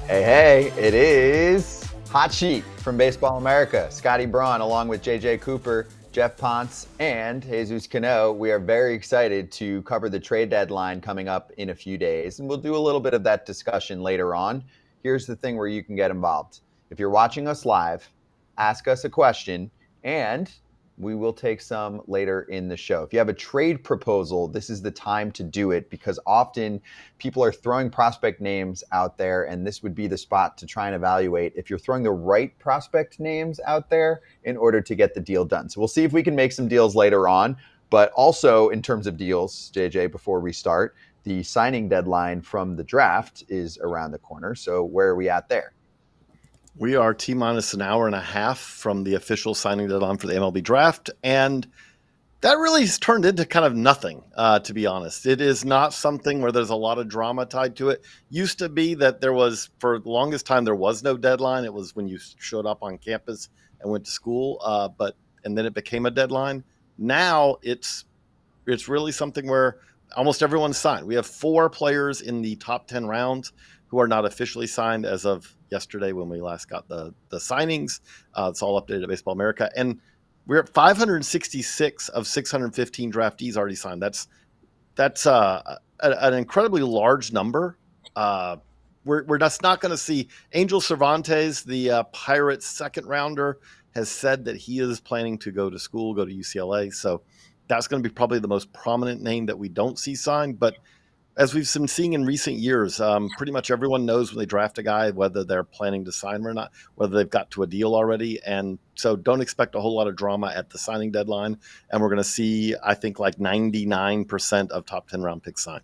Hey, it is Hot Sheet from Baseball America. Scotty Braun, along with JJ Cooper, Geoff Pontes, and Jesús Cano. We are very excited to cover the trade deadline coming up in a few days, and we'll do a little bit of that discussion later on. Here's the thing where you can get involved. If you're watching us live, ask us a question, and we will take some later in the show. If you have a trade proposal, this is the time to do it because often people are throwing prospect names out there, and this would be the spot to try and evaluate if you're throwing the right prospect names out there in order to get the deal done. So we'll see if we can make some deals later on. But also in terms of deals, JJ, before we start, the signing deadline from the draft is around the corner. So where are we at there? We are T-minus an hour and a half from the official signing deadline for the MLB draft, and that really has turned into kind of nothing, to be honest. It is not something where there's a lot of drama tied to it. Used to be that there was, for the longest time, there was no deadline. It was when you showed up on campus and went to school, and then it became a deadline. Now it's really something where almost everyone's signed. We have 4 players in the top 10 rounds who are not officially signed as of yesterday when we last got the signings. It's all updated at Baseball America. And we're at 566 of 615 draftees already signed. That's an incredibly large number. We're just not going to see Angel Cervantes, the Pirates second rounder, has said that he is planning to go to school, go to UCLA. So that's going to be probably the most prominent name that we don't see signed. But as we've been seeing in recent years, pretty much everyone knows when they draft a guy whether they're planning to sign him or not, whether they've got to a deal already. And so don't expect a whole lot of drama at the signing deadline. And we're going to see, I think, like 99% of top 10 round picks signed.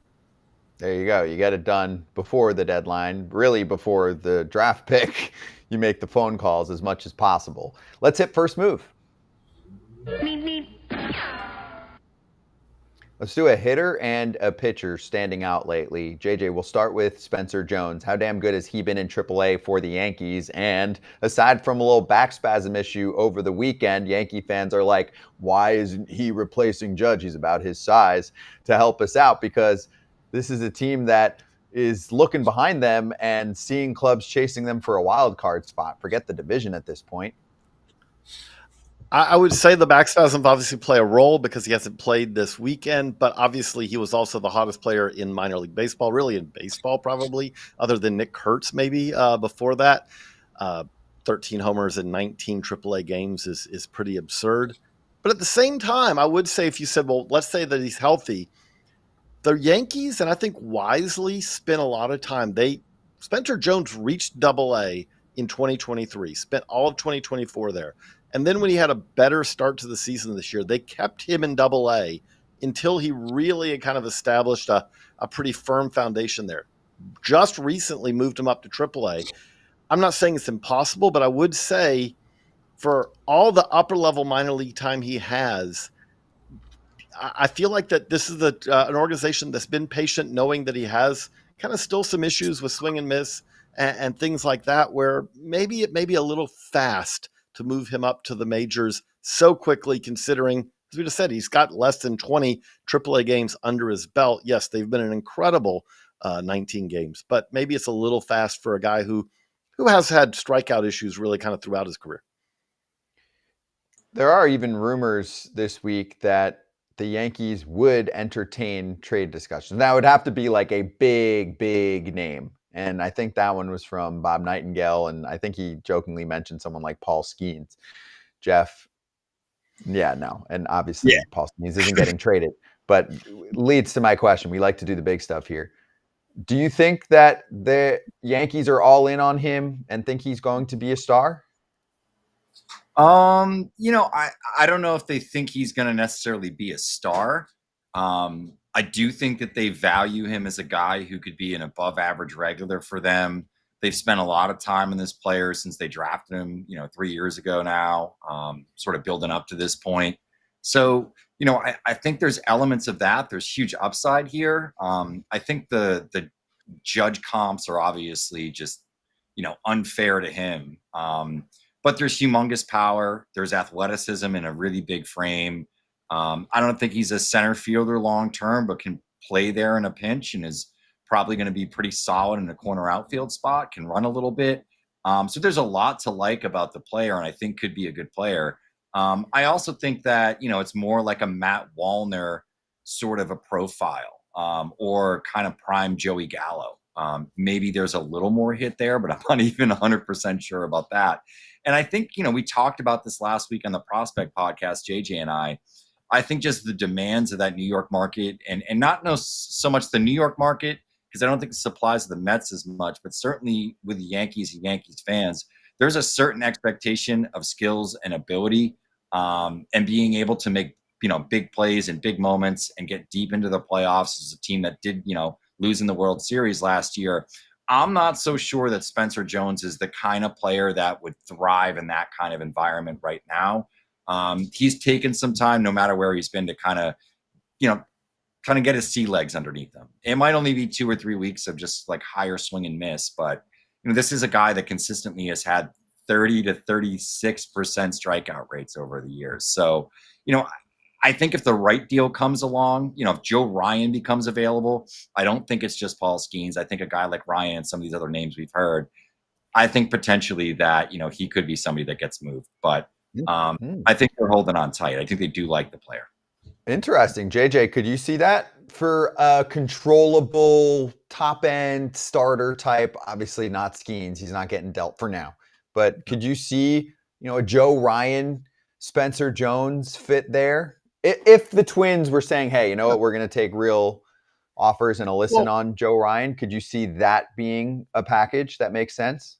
There you go. You get it done before the deadline, really before the draft pick. You make the phone calls as much as possible. Let's hit first move. Let's do a hitter and a pitcher standing out lately. JJ, we'll start with Spencer Jones. How damn good has he been in AAA for the Yankees? And aside from a little back spasm issue over the weekend, Yankee fans are like, why isn't he replacing Judge? He's about his size, to help us out, because this is a team that is looking behind them and seeing clubs chasing them for a wild card spot. Forget the division at this point. I would say the back spasms obviously play a role because he hasn't played this weekend, but obviously he was also the hottest player in minor league baseball, really in baseball probably, other than Nick Kurtz maybe before that. 13 homers in 19 AAA games is pretty absurd. But at the same time, I would say if you said, well, let's say that he's healthy, the Yankees, and I think wisely, spent a lot of time. Spencer Jones reached Double-A in 2023, spent all of 2024 there. And then when he had a better start to the season this year, they kept him in Double-A until he really had kind of established a pretty firm foundation there. Just recently moved him up to Triple-A. I'm not saying it's impossible, but I would say for all the upper-level minor league time he has, I feel like that this is an organization that's been patient, knowing that he has kind of still some issues with swing and miss and things like that, where maybe it may be a little fast to move him up to the majors so quickly, considering, as we just said, he's got less than 20 AAA games under his belt. Yes, they've been an incredible 19 games, but maybe it's a little fast for a guy who has had strikeout issues really kind of throughout his career. There are even rumors this week that the Yankees would entertain trade discussions. Now, it would have to be like a big, big name. And I think that one was from Bob Nightingale, and I think he jokingly mentioned someone like Paul Skeens. Jeff, yeah, no. And obviously, Paul Skeens isn't getting traded. But leads to my question. We like to do the big stuff here. Do you think that the Yankees are all in on him and think he's going to be a star? I don't know if they think he's going to necessarily be a star. I do think that they value him as a guy who could be an above average regular for them. They've spent a lot of time on this player since they drafted him, 3 years ago now, sort of building up to this point. So, I think there's elements of that. There's huge upside here. I think the Judge comps are obviously just, unfair to him. But there's humongous power. There's athleticism in a really big frame. I don't think he's a center fielder long term, but can play there in a pinch and is probably going to be pretty solid in a corner outfield spot, can run a little bit. So there's a lot to like about the player, and I think could be a good player. I also think that, it's more like a Matt Wallner sort of a profile, or kind of prime Joey Gallo. Maybe there's a little more hit there, but I'm not even 100% sure about that. And I think, we talked about this last week on the Prospect podcast, JJ and I think just the demands of that New York market, and not so much the New York market, because I don't think it supplies the Mets as much, but certainly with the Yankees and Yankees fans, there's a certain expectation of skills and ability, and being able to make, big plays and big moments and get deep into the playoffs as a team that did, lose in the World Series last year. I'm not so sure that Spencer Jones is the kind of player that would thrive in that kind of environment right now. He's taken some time, no matter where he's been, to kind of get his sea legs underneath him. It might only be 2 or 3 weeks of just like higher swing and miss, but this is a guy that consistently has had 30 to 36% strikeout rates over the years. So, I think if the right deal comes along, if Joe Ryan becomes available, I don't think it's just Paul Skeens. I think a guy like Ryan and some of these other names we've heard, I think potentially that, he could be somebody that gets moved. But I think they're holding on tight. I think they do like the player. Interesting. JJ, could you see that for a controllable top end starter type? Obviously not Skeens. He's not getting dealt for now. But could you see, a Joe Ryan, Spencer Jones fit there? If the Twins were saying, hey, you know what, we're going to take real offers and a listen on Joe Ryan, could you see that being a package that makes sense?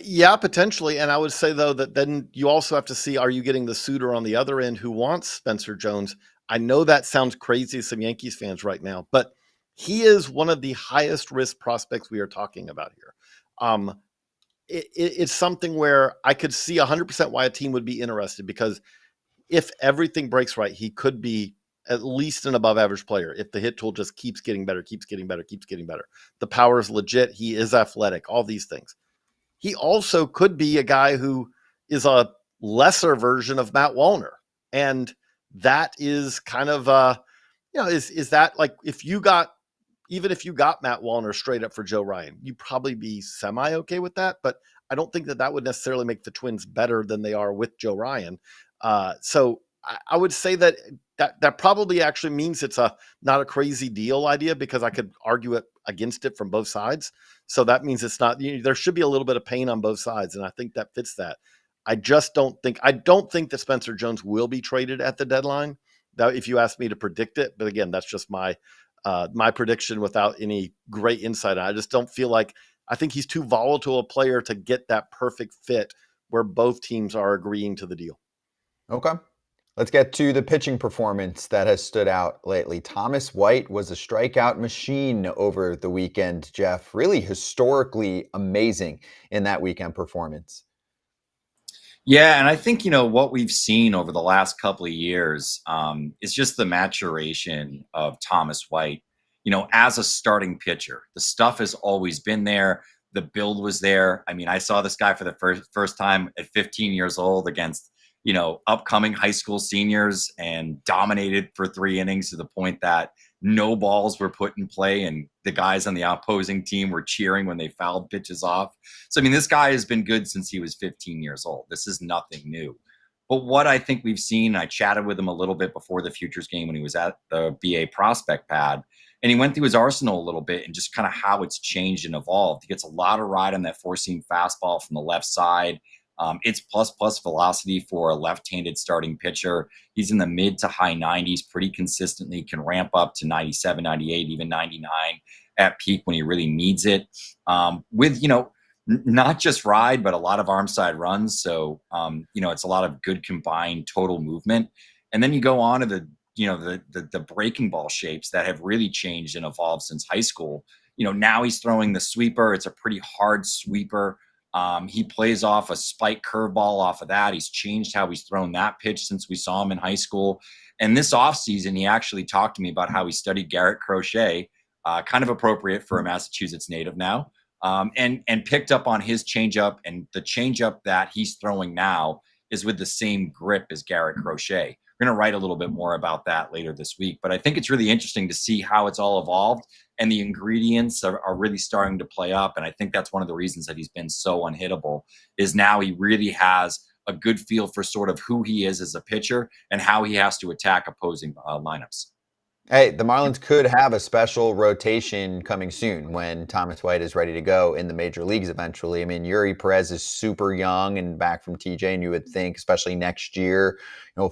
Yeah, potentially. And I would say, though, that then you also have to see, are you getting the suitor on the other end who wants Spencer Jones? I know that sounds crazy to some Yankees fans right now, but he is one of the highest risk prospects we are talking about here. It's something where I could see 100% why a team would be interested, because if everything breaks right, he could be at least an above average player. If the hit tool just keeps getting better, keeps getting better, keeps getting better, the power is legit. He is athletic, all these things. He also could be a guy who is a lesser version of Matt Wallner. And that is kind of, is that like, even if you got Matt Wallner straight up for Joe Ryan, you'd probably be semi okay with that. But I don't think that would necessarily make the Twins better than they are with Joe Ryan. So I would say that probably actually means it's not a crazy deal idea, because I could argue it against it from both sides. So that means it's not, there should be a little bit of pain on both sides. And I think that fits that. I don't think that Spencer Jones will be traded at the deadline, that if you ask me to predict it. But again, that's just my prediction without any great insight. I just don't feel like, I think he's too volatile a player to get that perfect fit where both teams are agreeing to the deal. Okay. Let's get to the pitching performance that has stood out lately. Thomas White was a strikeout machine over the weekend, Geoff. Really historically amazing in that weekend performance. Yeah, and I think, what we've seen over the last couple of years is just the maturation of Thomas White, as a starting pitcher. The stuff has always been there. The build was there. I mean, I saw this guy for the first time at 15 years old against, upcoming high school seniors, and dominated for 3 innings to the point that no balls were put in play and the guys on the opposing team were cheering when they fouled pitches off. So, I mean, this guy has been good since he was 15 years old. This is nothing new. But what I think we've seen, I chatted with him a little bit before the Futures game when he was at the BA prospect pad, and he went through his arsenal a little bit and just kind of how it's changed and evolved. He gets a lot of ride on that four-seam fastball from the left side. It's plus velocity for a left-handed starting pitcher. He's in the mid to high 90s pretty consistently, can ramp up to 97, 98, even 99 at peak when he really needs it. With, not just ride, but a lot of arm side runs. So, it's a lot of good combined total movement. And then you go on to the breaking ball shapes that have really changed and evolved since high school. Now he's throwing the sweeper. It's a pretty hard sweeper. He plays off a spike curveball off of that. He's changed how he's thrown that pitch since we saw him in high school. And this offseason, he actually talked to me about how he studied Garrett Crochet, kind of appropriate for a Massachusetts native now, and picked up on his changeup. And the changeup that he's throwing now is with the same grip as Garrett Crochet. We're going to write a little bit more about that later this week. But I think it's really interesting to see how it's all evolved, and the ingredients are really starting to play up. And I think that's one of the reasons that he's been so unhittable, is now he really has a good feel for sort of who he is as a pitcher and how he has to attack opposing lineups. Hey, the Marlins could have a special rotation coming soon when Thomas White is ready to go in the major leagues eventually. I mean, Yuri Perez is super young and back from TJ, and you would think, especially next year,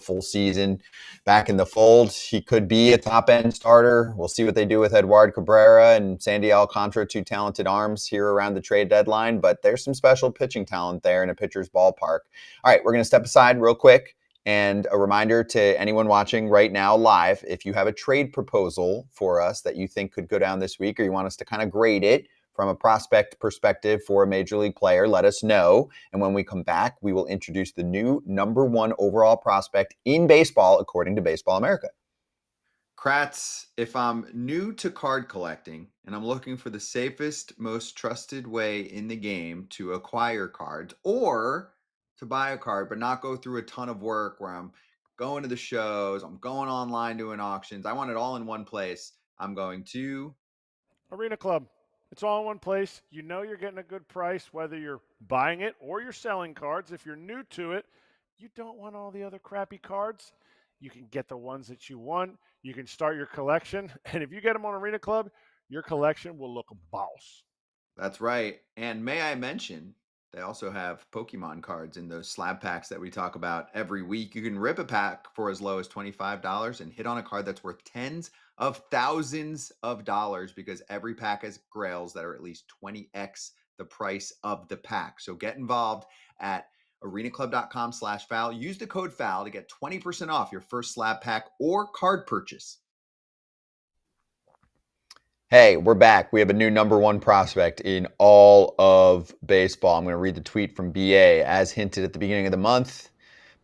full season back in the fold, he could be a top-end starter. We'll see what they do with Eduard Cabrera and Sandy Alcantara, two talented arms here around the trade deadline, but there's some special pitching talent there in a pitcher's ballpark. All right, we're going to step aside real quick. And a reminder to anyone watching right now live, if you have a trade proposal for us that you think could go down this week, or you want us to kind of grade it from a prospect perspective for a major league player, let us know. And when we come back, we will introduce the new #1 overall prospect in baseball, according to Baseball America. Kratz, if I'm new to card collecting and I'm looking for the safest, most trusted way in the game to acquire cards, or to buy a card but not go through a ton of work where I'm going to the shows, I'm going online doing auctions, I want it all in one place, I'm going to Arena Club. It's all in one place. You know you're getting a good price whether you're buying it or you're selling cards. If you're new to it, you don't want all the other crappy cards. You can get the ones that you want. You can start your collection. And if you get them on Arena Club, your collection will look boss. That's right. And may I mention, they also have Pokemon cards in those slab packs that we talk about every week. You can rip a pack for as low as $25 and hit on a card that's worth tens of thousands of dollars, because every pack has grails that are at least 20x the price of the pack. So get involved at arenaclub.com/foul. Use the code FOUL to get 20% off your first slab pack or card purchase. Hey, we're back. We have a new #1 prospect in all of baseball. I'm going to read the tweet from BA. As hinted at the beginning of the month,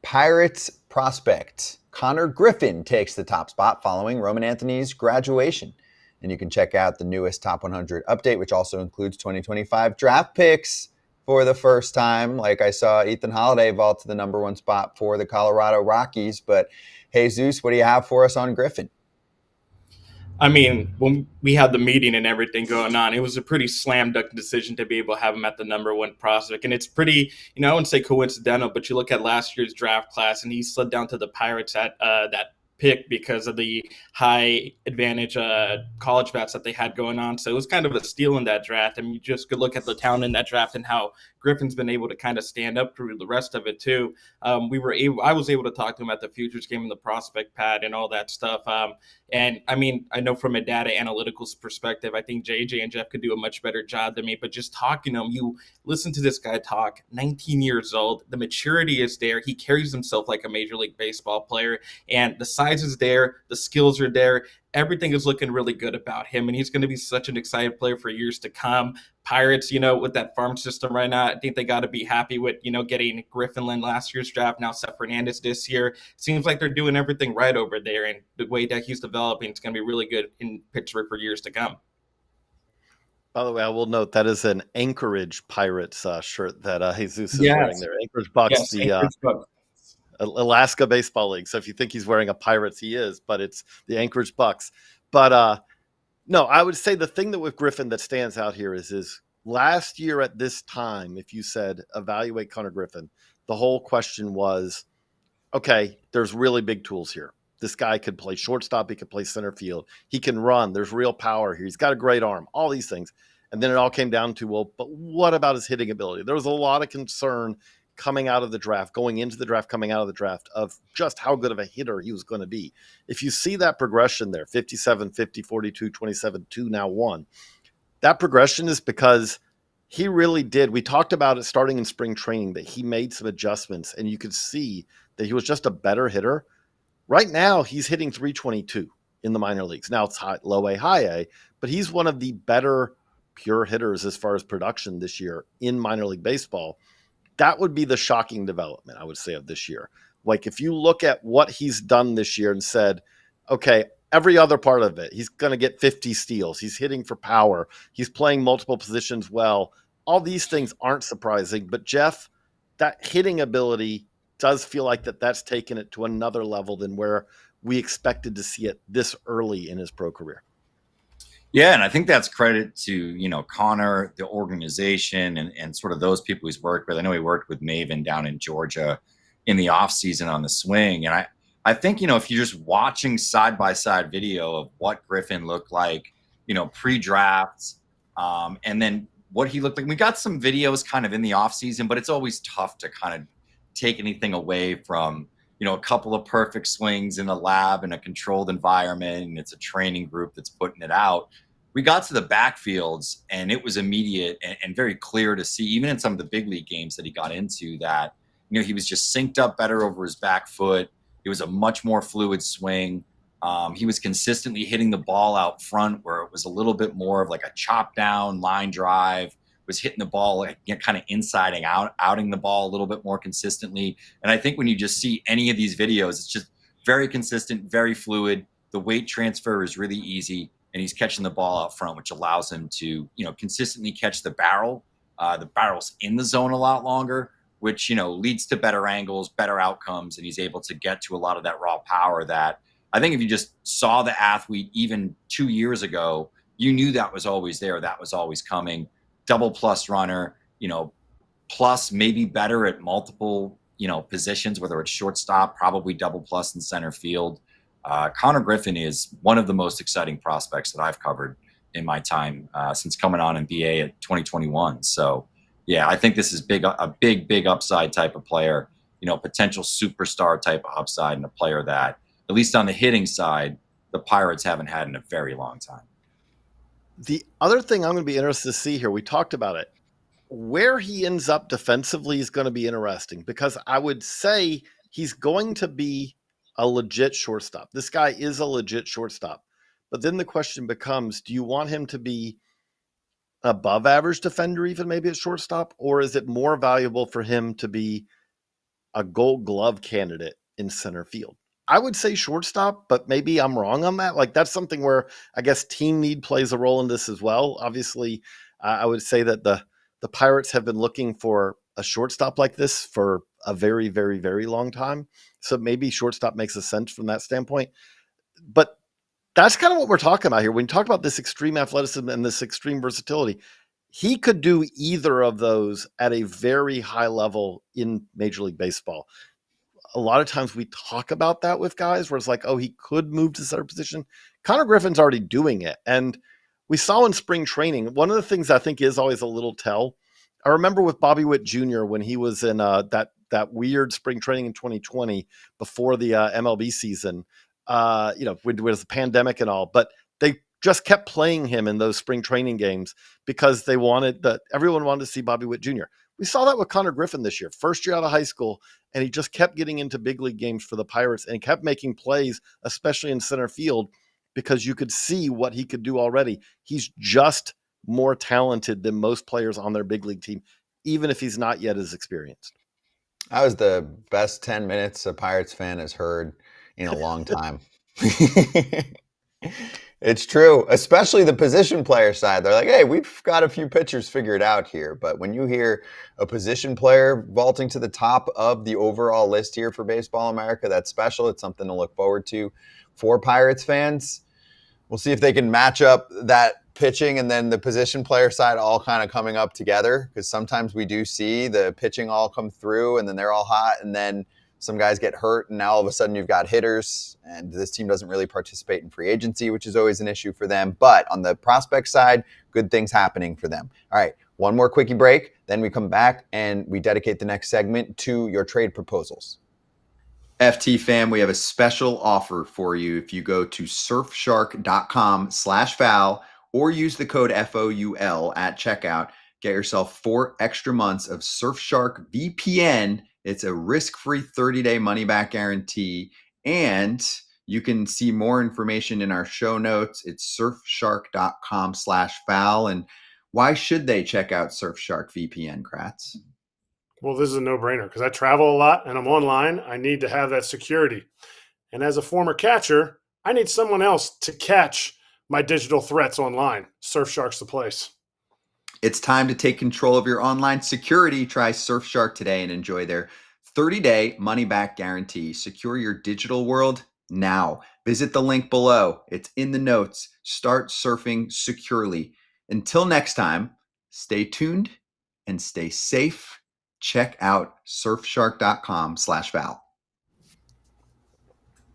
Pirates prospect Konnor Griffin takes the top spot following Roman Anthony's graduation. And you can check out the newest Top 100 update, which also includes 2025 draft picks for the first time. Like I saw Ethan Holiday vault to the #1 spot for the Colorado Rockies. But Jesús, what do you have for us on Griffin? I mean, when we had the meeting and everything going on, it was a pretty slam dunk decision to be able to have him at the #1 prospect. And it's pretty, I wouldn't say coincidental, but you look at last year's draft class and he slid down to the Pirates at that pick because of the high advantage college bats that they had going on. So it was kind of a steal in that draft. And you just could look at the talent in that draft and how Griffin's been able to kind of stand up through the rest of it too. I was able to talk to him at the futures game in the prospect pad and all that stuff. And I mean, I know from a data analytics perspective, I think JJ and Geoff could do a much better job than me, but just talking to him, you listen to this guy talk, 19 years old, the maturity is there. He carries himself like a Major League Baseball player, and the size is there, the skills are there. Everything is looking really good about him, and he's going to be such an excited player for years to come. Pirates, with that farm system right now, I think they got to be happy with, getting Griffin last year's draft, now Seth Fernandez this year. Seems like they're doing everything right over there, and the way that he's developing, it's going to be really good in Pittsburgh for years to come. By the way, I will note that is an Anchorage Pirates shirt that Jesús is wearing there. Anchorage Bucks, Anchorage Bucks. Alaska Baseball League. So if you think he's wearing a Pirates, he is, but it's the Anchorage Bucks. But no, I would say the thing that with Griffin that stands out here is last year at this time, if you said evaluate Konnor Griffin, the whole question was, okay, there's really big tools here. This guy could play shortstop. He could play center field. He can run. There's real power here. He's got a great arm, all these things. And then it all came down to, well, but what about his hitting ability? There was a lot of concern coming out of the draft, going into the draft, coming out of the draft, of just how good of a hitter he was going to be. If you see that progression there, 57, 50, 42, 27, 2, now 1, that progression is because he really did. We talked about it starting in spring training, that he made some adjustments, and you could see that he was just a better hitter. Right now, he's hitting 322 in the minor leagues. Now it's high, low A, high A, but he's one of the better pure hitters as far as production this year in minor league baseball. That would be the shocking development, I would say, of this year. Like, if you look at what he's done this year and said, okay, every other part of it, he's going to get 50 steals. He's hitting for power. He's playing multiple positions well. All these things aren't surprising. But, Geoff, that hitting ability does feel like that's taken it to another level than where we expected to see it this early in his pro career. Yeah, and I think that's credit to, Konnor, the organization, and sort of those people he's worked with. I know he worked with Maven down in Georgia in the offseason on the swing. And I think, if you're just watching side-by-side video of what Griffin looked like, pre-drafts, and then what he looked like. We got some videos kind of in the offseason, but it's always tough to kind of take anything away from, a couple of perfect swings in the lab in a controlled environment, and it's a training group that's putting it out. We got to the backfields, and it was immediate and very clear to see, even in some of the big league games that he got into, that, he was just synced up better over his back foot. It was a much more fluid swing. He was consistently hitting the ball out front, where it was a little bit more of like a chop down line drive, was hitting the ball kind of inside and outing the ball a little bit more consistently. And I think when you just see any of these videos, it's just very consistent, very fluid. The weight transfer is really easy, and he's catching the ball out front, which allows him to, consistently catch the barrel. The barrel's in the zone a lot longer, which, leads to better angles, better outcomes, and he's able to get to a lot of that raw power that I think if you just saw the athlete even 2 years ago, you knew that was always there. That was always coming. Double plus runner, plus maybe better at multiple, positions, whether it's shortstop, probably double plus in center field. Konnor Griffin is one of the most exciting prospects that I've covered in my time since coming on in BA at 2021. So, yeah, I think this is a big upside type of player, potential superstar type of upside, and a player that, at least on the hitting side, the Pirates haven't had in a very long time. The other thing I'm going to be interested to see here, we talked about it, where he ends up defensively is going to be interesting, because I would say he's going to be a legit shortstop. This guy is a legit shortstop. But then the question becomes, do you want him to be above average defender, even maybe at shortstop, or is it more valuable for him to be a Gold Glove candidate in center field? I would say shortstop, but maybe I'm wrong on that. Like, that's something where I guess team need plays a role in this as well. Obviously, I would say that the Pirates have been looking for a shortstop like this for a very, very, very long time. So maybe shortstop makes a sense from that standpoint. But that's kind of what we're talking about here. When you talk about this extreme athleticism and this extreme versatility, he could do either of those at a very high level in Major League Baseball. A lot of times we talk about that with guys where it's like, oh, he could move to center position. Konnor Griffin's already doing it. And we saw in spring training, one of the things I think is always a little tell. I remember with Bobby Witt Jr. when he was in that weird spring training in 2020 before the MLB season, when there was the pandemic and all, but they just kept playing him in those spring training games because everyone wanted to see Bobby Witt Jr. We saw that with Konnor Griffin this year, first year out of high school, and he just kept getting into big league games for the Pirates and he kept making plays, especially in center field, because you could see what he could do already. He's just more talented than most players on their big league team, even if he's not yet as experienced. That was the best 10 minutes a Pirates fan has heard in a long time. It's true, especially the position player side. They're like, hey, we've got a few pitchers figured out here. But when you hear a position player vaulting to the top of the overall list here for Baseball America, that's special. It's something to look forward to for Pirates fans. We'll see if they can match up that pitching and then the position player side all kind of coming up together, because sometimes we do see the pitching all come through and then they're all hot and then some guys get hurt, and now all of a sudden you've got hitters, and this team doesn't really participate in free agency, which is always an issue for them. But on the prospect side, good things happening for them. All right, one more quickie break, then we come back and we dedicate the next segment to your trade proposals. FT fam, we have a special offer for you if you go to surfshark.com/foul or use the code FOUL at checkout. Get yourself 4 extra months of Surfshark VPN. It's a risk-free 30-day money-back guarantee, and you can see more information in our show notes. It's surfshark.com/foul. And why should they check out Surfshark VPN, Kratz? Well, this is a no-brainer because I travel a lot and I'm online. I need to have that security. And as a former catcher, I need someone else to catch my digital threats online. Surfshark's the place. It's time to take control of your online security. Try Surfshark today and enjoy their 30-day money-back guarantee. Secure your digital world now. Visit the link below. It's in the notes. Start surfing securely. Until next time, stay tuned and stay safe. Check out surfshark.com/Val.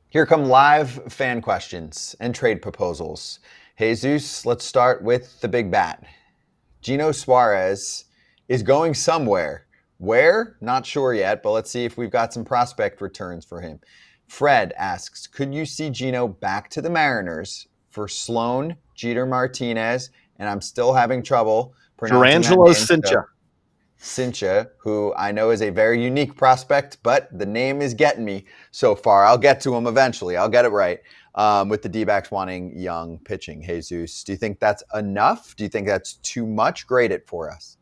Here come live fan questions and trade proposals. Jesus, let's start with the big bat. Gino Suarez is going somewhere. Where? Not sure yet, but let's see if we've got some prospect returns for him. Fred asks, could you see Gino back to the Mariners for Sloan, Jeter Martinez, and I'm still having trouble pronouncing that Durangelo name. Cincha. Cincha, who I know is a very unique prospect, but the name is getting me so far. I'll get to him eventually. I'll get it right. With the D-backs wanting young pitching. Jesus, do you think that's enough? Do you think that's too much? Grade it for us.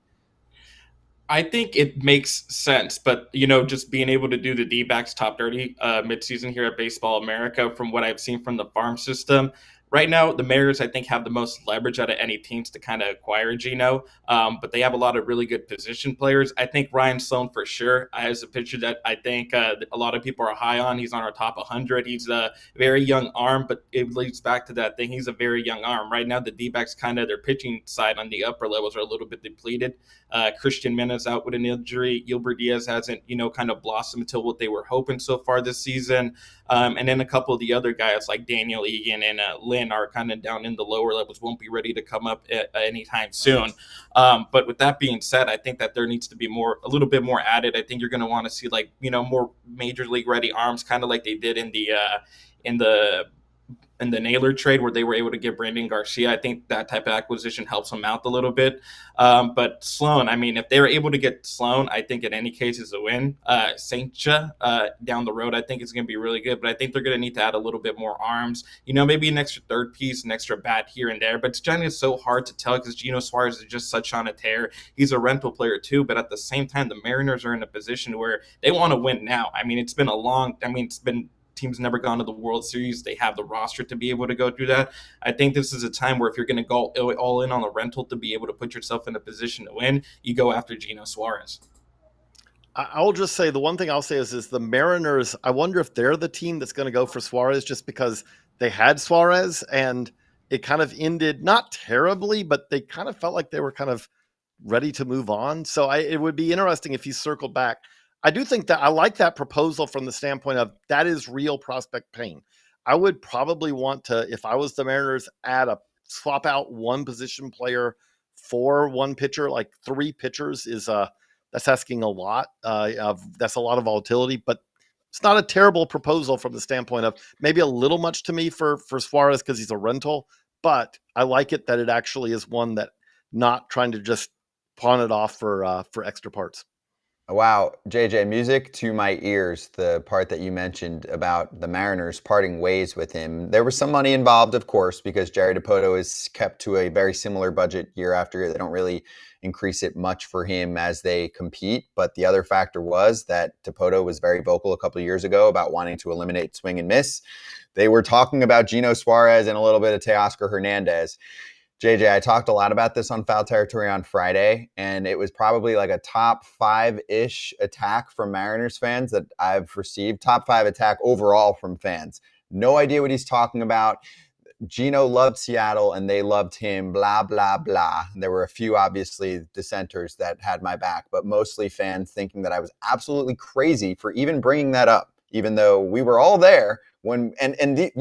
I think it makes sense, but just being able to do the D-backs top 30 midseason here at Baseball America, from what I've seen from the farm system, right now the Mariners I think have the most leverage out of any teams to kind of acquire Gino, but they have a lot of really good position players. I think Ryan Sloan for sure is a pitcher that I think a lot of people are high on. He's on our top 100. He's a very young arm, but it leads back to that thing. He's a very young arm. Right now the D-backs kind of their pitching side on the upper levels are a little bit depleted. Christian Mena's out with an injury. Gilbert Diaz hasn't, kind of blossomed until what they were hoping so far this season. And then a couple of the other guys like Daniel Egan and Lynn are kind of down in the lower levels, won't be ready to come up anytime soon. But with that being said, I think that there needs to be a little bit more added. I think you're going to want to see more major league ready arms, kind of like they did in the Naylor trade where they were able to get Brandon Garcia. I think that type of acquisition helps them out a little bit. But Sloan, if they were able to get Sloan, I think in any case is a win. Saintcha down the road, I think is going to be really good, but I think they're going to need to add a little bit more arms, maybe an extra third piece, an extra bat here and there. But it's generally so hard to tell because Gino Suarez is just such on a tear. He's a rental player too, but at the same time, the Mariners are in a position where they want to win now. It's been teams never gone to the World Series. They have the roster to be able to go do that. I think this is a time where if you're going to go all in on a rental to be able to put yourself in a position to win, you go after Gino Suarez. I'll just say the one thing I'll say is the Mariners, I wonder if they're the team that's going to go for Suarez just because they had Suarez and it kind of ended not terribly, but they kind of felt like they were kind of ready to move on. So it would be interesting if he circled back. I do think that I like that proposal from the standpoint of that is real prospect pain. I would probably want to, if I was the Mariners, swap out one position player for one pitcher. Like 3 pitchers is that's asking a lot. That's a lot of volatility, but it's not a terrible proposal from the standpoint of maybe a little much to me for Suarez because he's a rental, but I like it that it actually is one that not trying to just pawn it off for extra parts. Wow, JJ, music to my ears, the part that you mentioned about the Mariners parting ways with him. There was some money involved, of course, because Jerry Dipoto is kept to a very similar budget year after year. They don't really increase it much for him as they compete. But the other factor was that Dipoto was very vocal a couple of years ago about wanting to eliminate swing and miss. They were talking about Gino Suarez and a little bit of Teoscar Hernandez. JJ, I talked a lot about this on Foul Territory on Friday, and it was probably like a top 5-ish attack from Mariners fans that I've received. Top 5 attack overall from fans. No idea what he's talking about. Gino loved Seattle, and they loved him, blah, blah, blah. There were a few, obviously, dissenters that had my back, but mostly fans thinking that I was absolutely crazy for even bringing that up, even though we were all there. You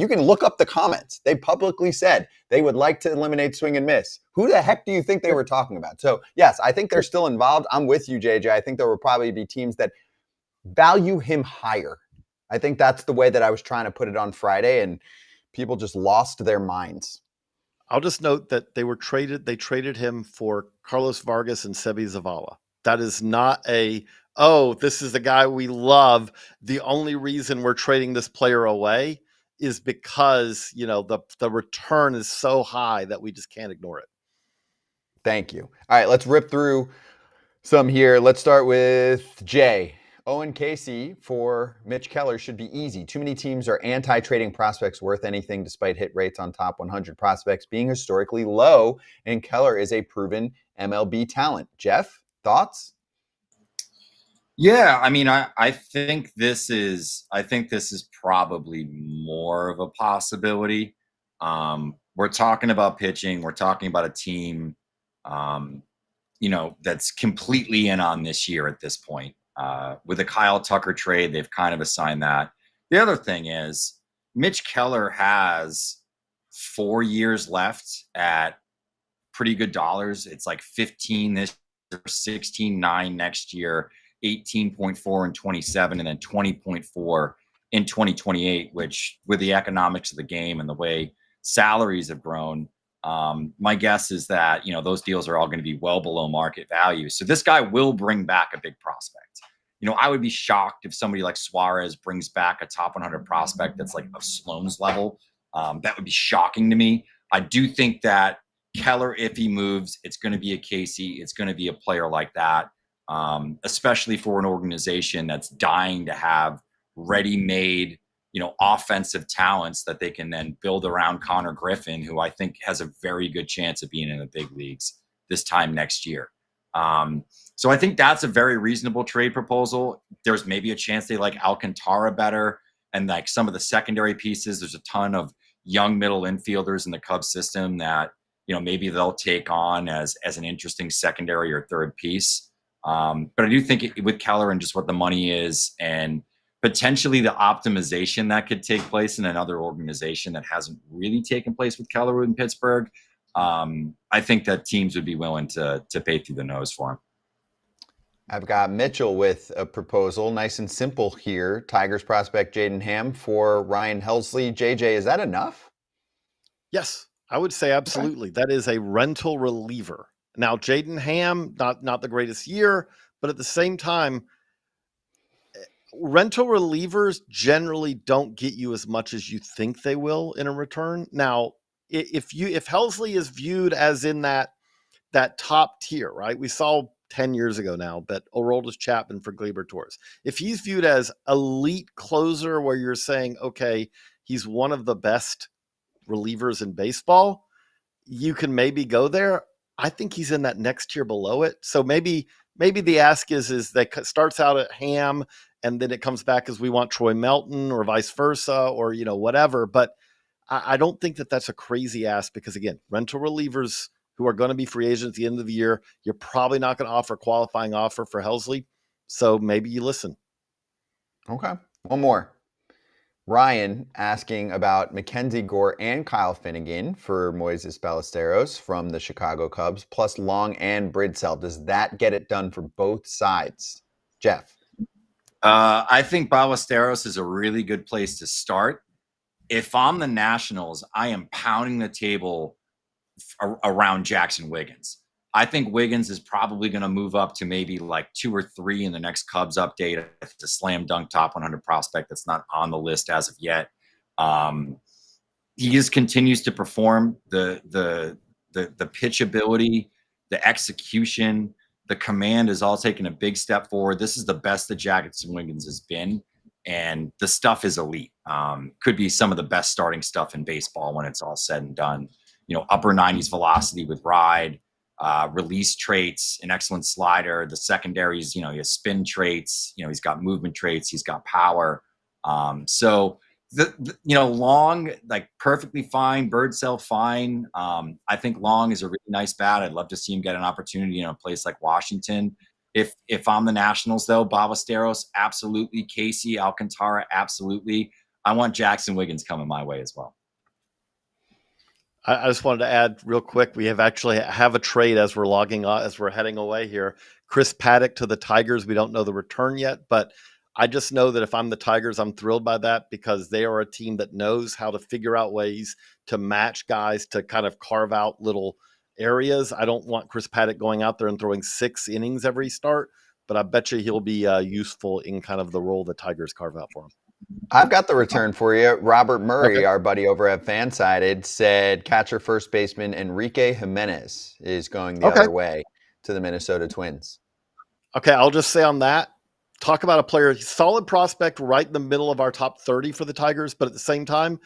can look up the comments. They publicly said they would like to eliminate swing and miss. Who the heck do you think they were talking about? So, yes, I think they're still involved. I'm with you, JJ. I think there will probably be teams that value him higher. I think that's the way that I was trying to put it on Friday, and people just lost their minds. I'll just note that they traded him for Carlos Vargas and Sebi Zavala. That is not this is the guy we love. The only reason we're trading this player away is because, the return is so high that we just can't ignore it. Thank you. All right, let's rip through some here. Let's start with Jay. Owen Casey for Mitch Keller should be easy. Too many teams are anti-trading prospects worth anything despite hit rates on top 100 prospects being historically low, and Keller is a proven MLB talent. Jeff, thoughts? Yeah, I mean, I think this is probably more of a possibility. We're talking about pitching. We're talking about a team, um, that's completely in on this year at this point. With the Kyle Tucker trade, they've kind of assigned that. The other thing is Mitch Keller has 4 years left at pretty good dollars. It's like 15 this year, 16.9 next year, 18.4 in 27, and then 20.4 in 2028, which with the economics of the game and the way salaries have grown, my guess is that, those deals are all going to be well below market value. So this guy will bring back a big prospect. I would be shocked if somebody like Suarez brings back a top 100 prospect that's like of Sloan's level. That would be shocking to me. I do think that Keller, if he moves, it's going to be a Casey. It's going to be a player like that, especially for an organization that's dying to have ready-made, offensive talents that they can then build around Konnor Griffin, who I think has a very good chance of being in the big leagues this time next year. So I think that's a very reasonable trade proposal. There's maybe a chance they like Alcantara better, and like some of the secondary pieces. There's a ton of young middle infielders in the Cubs system that maybe they'll take on as an interesting secondary or third piece. But I do think with Keller and just what the money is and potentially the optimization that could take place in another organization that hasn't really taken place with Keller in Pittsburgh, I think that teams would be willing to pay through the nose for him. I've got Mitchell with a proposal, nice and simple here. Tigers prospect Jaden Ham for Ryan Helsley. JJ, is that enough? Yes, I would say absolutely. Okay. That is a rental reliever. Now, Jaden Ham, not the greatest year, but at the same time, rental relievers generally don't get you as much as you think they will in a return. Now, if Helsley is viewed as in that top tier, right? We saw 10 years ago now, but Aroldis Chapman for Gleyber Torres. If he's viewed as elite closer where you're saying, okay, he's one of the best relievers in baseball, you can maybe go there. I think he's in that next tier below it. So maybe the ask is that starts out at Ham and then it comes back as we want Troy Melton or vice versa or, whatever. But I don't think that that's a crazy ask because, again, rental relievers who are going to be free agents at the end of the year, you're probably not going to offer a qualifying offer for Helsley. So maybe you listen. Okay. One more. Ryan asking about Mackenzie Gore and Kyle Finnegan for Moises Ballesteros from the Chicago Cubs, plus Long and Bridsell. Does that get it done for both sides? Jeff? I think Ballesteros is a really good place to start. If I'm the Nationals, I am pounding the table around Jackson Wiggins. I think Wiggins is probably going to move up to maybe like 2 or 3 in the next Cubs update. It's a slam dunk top 100 prospect that's not on the list as of yet. He just continues to perform the pitch ability, the execution, the command is all taking a big step forward. This is the best that Jackson Wiggins has been, and the stuff is elite. Could be some of the best starting stuff in baseball when it's all said and done. Upper 90s velocity with ride. Release traits, an excellent slider. The secondaries, he has spin traits. He's got movement traits. He's got power. So Long, like perfectly fine. Birdsell, fine. I think Long is a really nice bat. I'd love to see him get an opportunity in a place like Washington. If I'm the Nationals, though, Ballesteros, absolutely. Casey, Alcantara, absolutely. I want Jackson Wiggins coming my way as well. I just wanted to add real quick. We have a trade as we're as we're heading away here. Chris Paddock to the Tigers. We don't know the return yet, but I just know that if I'm the Tigers, I'm thrilled by that because they are a team that knows how to figure out ways to match guys to kind of carve out little areas. I don't want Chris Paddock going out there and throwing 6 innings every start, but I bet you he'll be useful in kind of the role the Tigers carve out for him. I've got the return for you. Robert Murray, our buddy over at Fansided, said catcher first baseman Enrique Jimenez is going the other way to the Minnesota Twins. Okay, I'll just say on that, talk about a player, solid prospect right in the middle of our top 30 for the Tigers, but at the same time,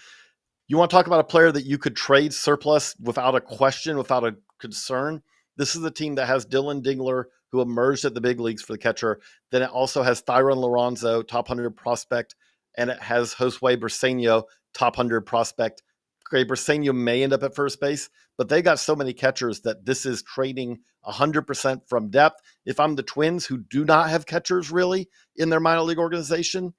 you want to talk about a player that you could trade surplus without a question, without a concern. This is a team that has Dylan Dingler, who emerged at the big leagues for the catcher. Then it also has Thyron Lorenzo, top 100 prospect, and it has Josue Briseño, top 100 prospect. Okay, Briseño may end up at first base, but they got so many catchers that this is trading 100% from depth. If I'm the Twins, who do not have catchers really in their minor league organization,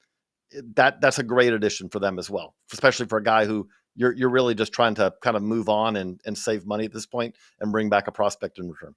that's a great addition for them as well, especially for a guy who you're really just trying to kind of move on and save money at this point and bring back a prospect in return.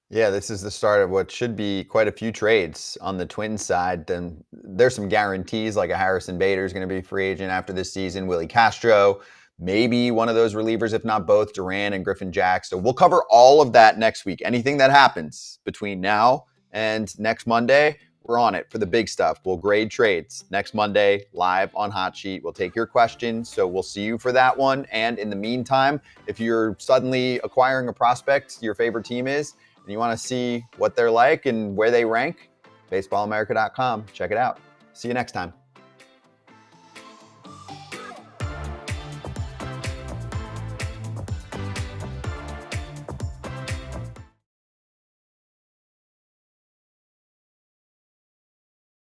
Yeah, this is the start of what should be quite a few trades on the Twins side. Then there's some guarantees, like a Harrison Bader is going to be a free agent after this season. Willie Castro, maybe one of those relievers, if not both, Duran and Griffin Jack. So we'll cover all of that next week. Anything that happens between now and next Monday, we're on it for the big stuff. We'll grade trades next Monday live on Hot Sheet. We'll take your questions. So we'll see you for that one. And in the meantime, if you're suddenly acquiring a prospect your favorite team is, and you want to see what they're like and where they rank, baseballamerica.com. Check it out. See you next time.